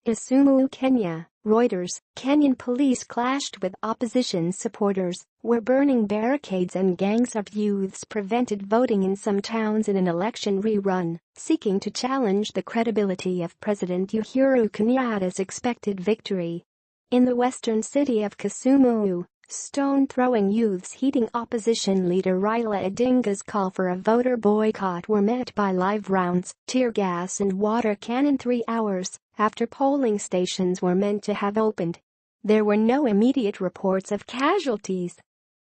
ISUMU, Kenya, Reuters. Kenyan police clashed with opposition supporters, where burning barricades and gangs of youths prevented voting in some towns in an election rerun, seeking to challenge the credibility of President Uhuru Kenyatta's expected victory. In the western city of Kisumu, stone-throwing youths heeding opposition leader Raila Odinga's call for a voter boycott were met by live rounds, tear gas and water cannon 3 hours after polling stations were meant to have opened. There were no immediate reports of casualties.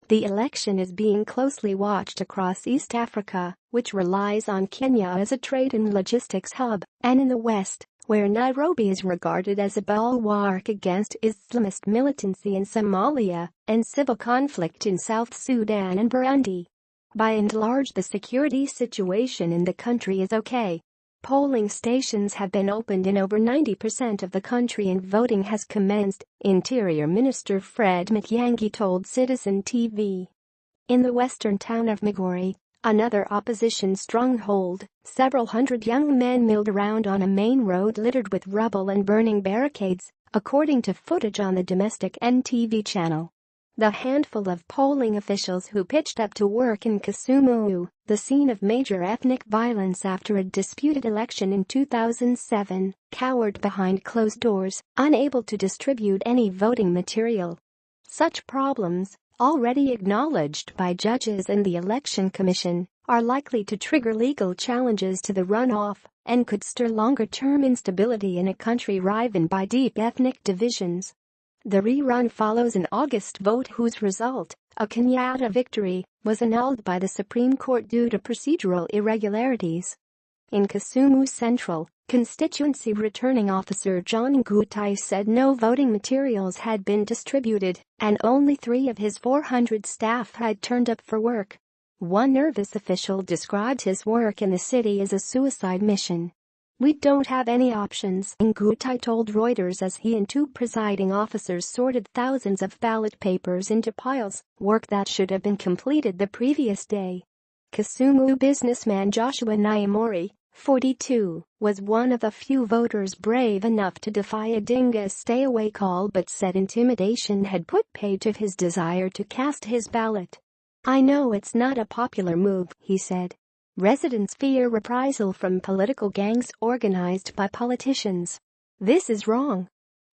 The election is being closely watched across East Africa, which relies on Kenya as a trade and logistics hub, and in the West, where Nairobi is regarded as a bulwark against Islamist militancy in Somalia and civil conflict in South Sudan and Burundi. By and large, the security situation in the country is okay. Polling stations have been opened in over 90% of the country and voting has commenced, Interior Minister Fred Matiang'i told Citizen TV. In the western town of Migori, another opposition stronghold, several hundred young men milled around on a main road littered with rubble and burning barricades, according to footage on the domestic NTV channel. The handful of polling officials who pitched up to work in Kisumu, the scene of major ethnic violence after a disputed election in 2007, cowered behind closed doors, unable to distribute any voting material. Such problems, already acknowledged by judges and the Election Commission, are likely to trigger legal challenges to the runoff and could stir longer-term instability in a country riven by deep ethnic divisions. The rerun follows an August vote whose result, a Kenyatta victory, was annulled by the Supreme Court due to procedural irregularities. In Kisumu Central, constituency returning officer John Ngutai said no voting materials had been distributed and only 3 of his 400 staff had turned up for work. One nervous official described his work in the city as a suicide mission. "We don't have any options," Ngutai told Reuters as he and 2 presiding officers sorted thousands of ballot papers into piles, work that should have been completed the previous day. Kisumu businessman Joshua Nyamori, 42, was one of the few voters brave enough to defy Odinga's stay-away call but said intimidation had put paid to his desire to cast his ballot. "I know it's not a popular move," he said. "Residents fear reprisal from political gangs organized by politicians. This is wrong.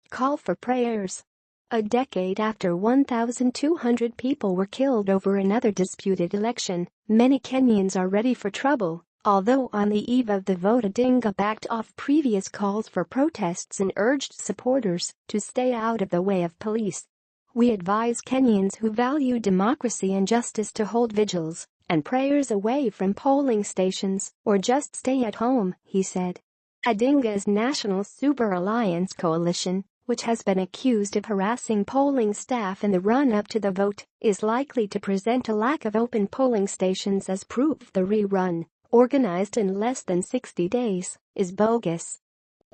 Call for prayers." A decade after 1,200 people were killed over another disputed election, many Kenyans are ready for trouble, although on the eve of the vote Odinga backed off previous calls for protests and urged supporters to stay out of the way of police. "We advise Kenyans who value democracy and justice to hold vigils and prayers away from polling stations or just stay at home," he said. Odinga's National Super Alliance coalition, which has been accused of harassing polling staff in the run-up to the vote, is likely to present a lack of open polling stations as proof the rerun, organized in less than 60 days, is bogus.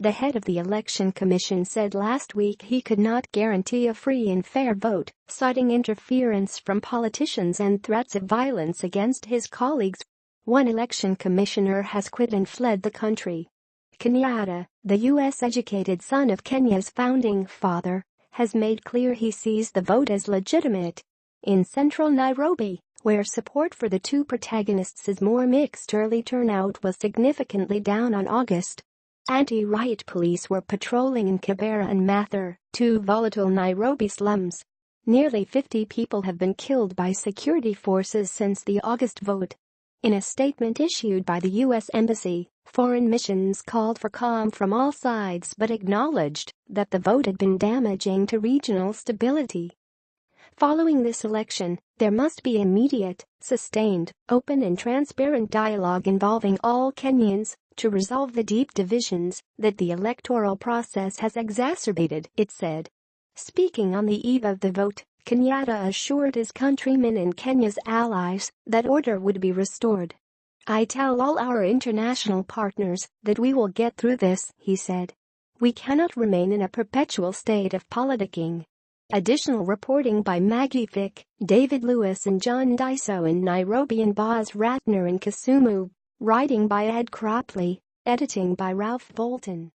The head of the Election Commission said last week he could not guarantee a free and fair vote, citing interference from politicians and threats of violence against his colleagues. One election commissioner has quit and fled the country. Kenyatta, the U.S.-educated son of Kenya's founding father, has made clear he sees the vote as legitimate. In central Nairobi, where support for the 2 protagonists is more mixed, early turnout was significantly down on August. Anti-riot police were patrolling in Kibera and Mathare, 2 volatile Nairobi slums. Nearly 50 people have been killed by security forces since the August vote. In a statement issued by the U.S. Embassy, foreign missions called for calm from all sides but acknowledged that the vote had been damaging to regional stability. Following this election, there must be immediate, sustained, open and transparent dialogue involving all Kenyans to resolve the deep divisions that the electoral process has exacerbated, it said. Speaking on the eve of the vote, Kenyatta assured his countrymen and Kenya's allies that order would be restored. "I tell all our international partners that we will get through this," he said. "We cannot remain in a perpetual state of politicking." Additional reporting by Maggie Fick, David Lewis and John Daiso in Nairobi and Boz Ratner in Kisumu. Writing by Ed Cropley. Editing by Ralph Bolton.